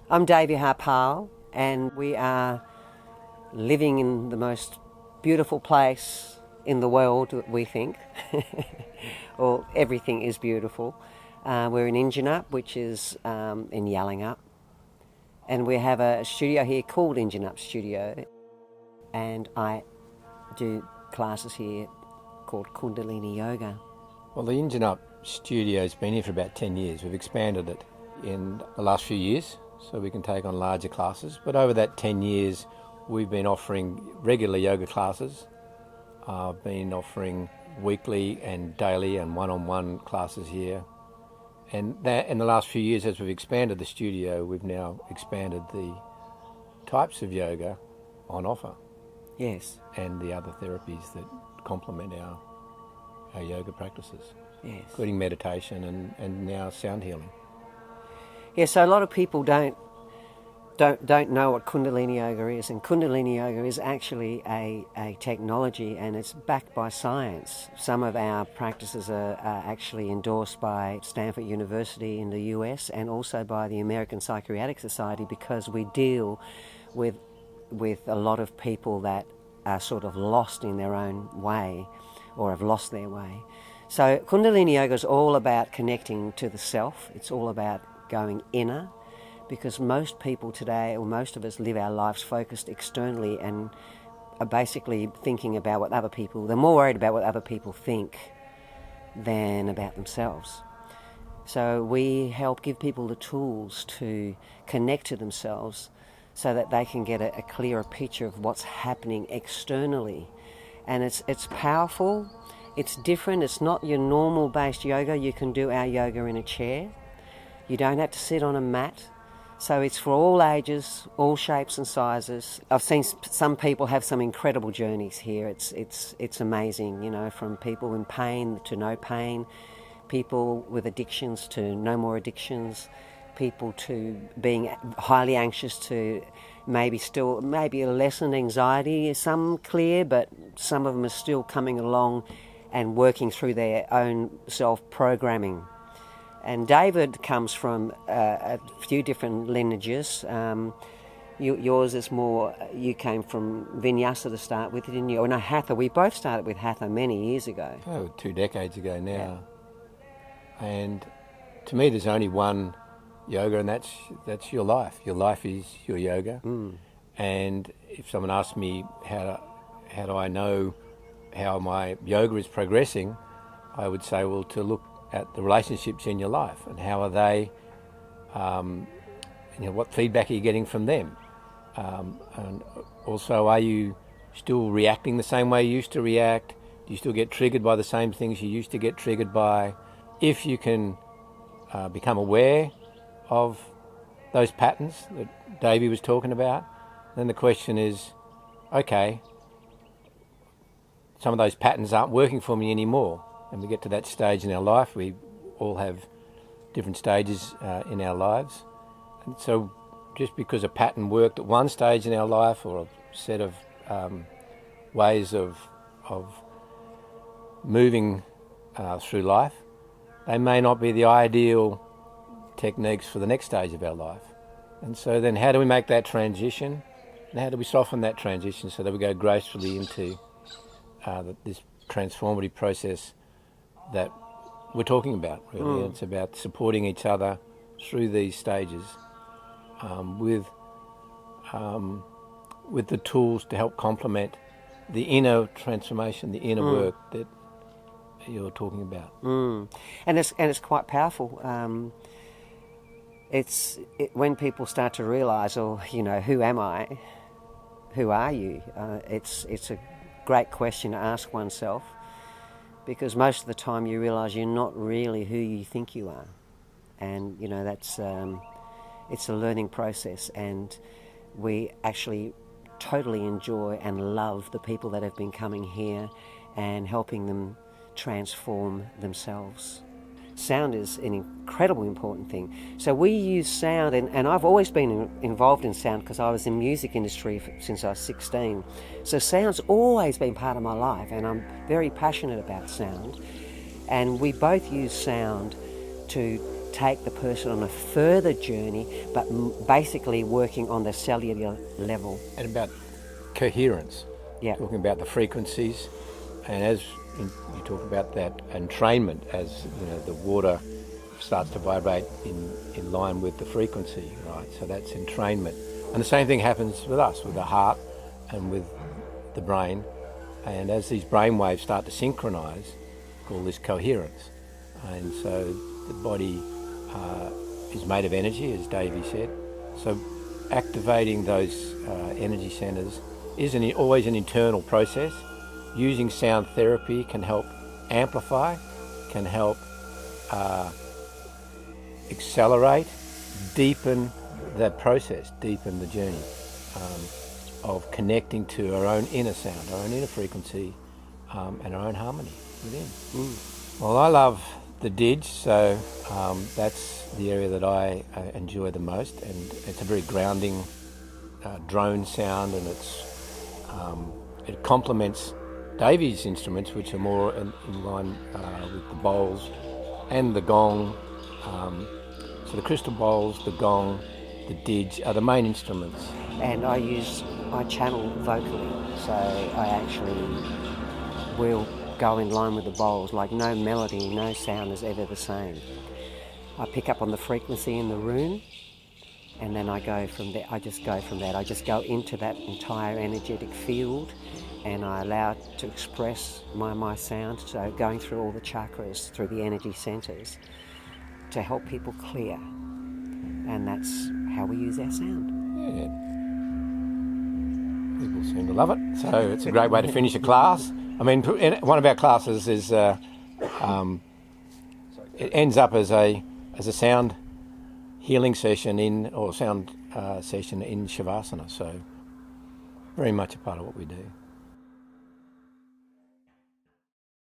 I'm Devi Harpal, and we are living in the most beautiful place in the world, we think. Well, everything is beautiful. We're in Inji, which is in Yallingup, and we have a studio here called Inji Studio, and I do classes here called Kundalini Yoga. Well, the Inji studio's been here for about 10 years. We've expanded it in the last few years so we can take on larger classes. But over that 10 years, we've been offering regular yoga classes. I've been offering weekly and daily and one-on-one classes here. And that, in the last few years, as we've expanded the studio, we've now expanded the types of yoga on offer. Yes. And the other therapies that complement our yoga practices. Yes. Including meditation and now sound healing. Yeah, so a lot of people don't know what Kundalini Yoga is, and Kundalini Yoga is actually a technology, and it's backed by science. Some of our practices are actually endorsed by Stanford University in the US and also by the American Psychiatric Society, because we deal with a lot of people that are sort of lost in their own way or have lost their way. So Kundalini Yoga is all about connecting to the self. It's all about going inner, because most people today, or most of us, live our lives focused externally and are basically thinking about what other people, they're more worried about what other people think than about themselves. So we help give people the tools to connect to themselves so that they can get a clearer picture of what's happening externally. And it's powerful, it's different, it's not your normal based yoga. You can do our yoga in a chair. You don't have to sit on a mat. So it's for all ages, all shapes and sizes. I've seen some people have some incredible journeys here. It's amazing, you know, from people in pain to no pain, people with addictions to no more addictions, people to being highly anxious to maybe a lessened anxiety, some clear, but some of them are still coming along and working through their own self-programming. And David comes from a few different lineages. Yours is more, you came from Vinyasa to start with, didn't you? Or no, Hatha. We both started with Hatha many years ago. Oh, 2 decades ago now. Yeah. And to me, there's only one yoga, and that's your life. Your life is your yoga. Mm. And if someone asks me how do I know how my yoga is progressing, I would say, well, to look at the relationships in your life and how are they, what feedback are you getting from them? And also, are you still reacting the same way you used to react? Do you still get triggered by the same things you used to get triggered by? If you can become aware of those patterns that Devi was talking about, then the question is, okay, some of those patterns aren't working for me anymore. And we get to that stage in our life. We all have different stages in our lives. And so just because a pattern worked at one stage in our life, or a set of ways of moving through life, they may not be the ideal techniques for the next stage of our life. And so then how do we make that transition? And how do we soften that transition so that we go gracefully into this transformative process that we're talking about, really. It's about supporting each other through these stages with the tools to help complement the inner transformation, the inner work that you're talking about. And it's quite powerful. When people start to realise, who am I? Who are you? It's a great question to ask oneself, because most of the time you realise you're not really who you think you are. And, that's it's a learning process, and we actually totally enjoy and love the people that have been coming here and helping them transform themselves. Sound is an incredibly important thing. So we use sound, and I've always been involved in sound because I was in the music industry since I was 16. So sound's always been part of my life, and I'm very passionate about sound. And we both use sound to take the person on a further journey, but basically working on the cellular level. And about coherence, Yeah. talking about the frequencies, and as you talk about that entrainment, as you know, the water starts to vibrate in line with the frequency, right? So that's entrainment. And the same thing happens with us, with the heart and with the brain. And as these brain waves start to synchronize, call this coherence. And so the body is made of energy, as Devi said. So activating those energy centers is always an internal process. Using sound therapy can help amplify, can help accelerate, deepen that process, deepen the journey of connecting to our own inner sound, our own inner frequency, and our own harmony within. Well, I love the didge, so that's the area that I enjoy the most, and it's a very grounding drone sound, and it complements Devi's instruments, which are more in line with the bowls and the gong. So the crystal bowls, the gong, the didge are the main instruments. And I channel vocally, so I actually will go in line with the bowls, like no melody, no sound is ever the same. I pick up on the frequency in the room, and then I go from there. I just go from that. I just go into that entire energetic field, and I allow it to express my sound, so going through all the chakras, through the energy centers, to help people clear. And that's how we use our sound. Yeah. People seem to love it, so it's a great way to finish a class. I mean, one of our classes is it ends up as a sound healing session sound session in Shavasana, so very much a part of what we do.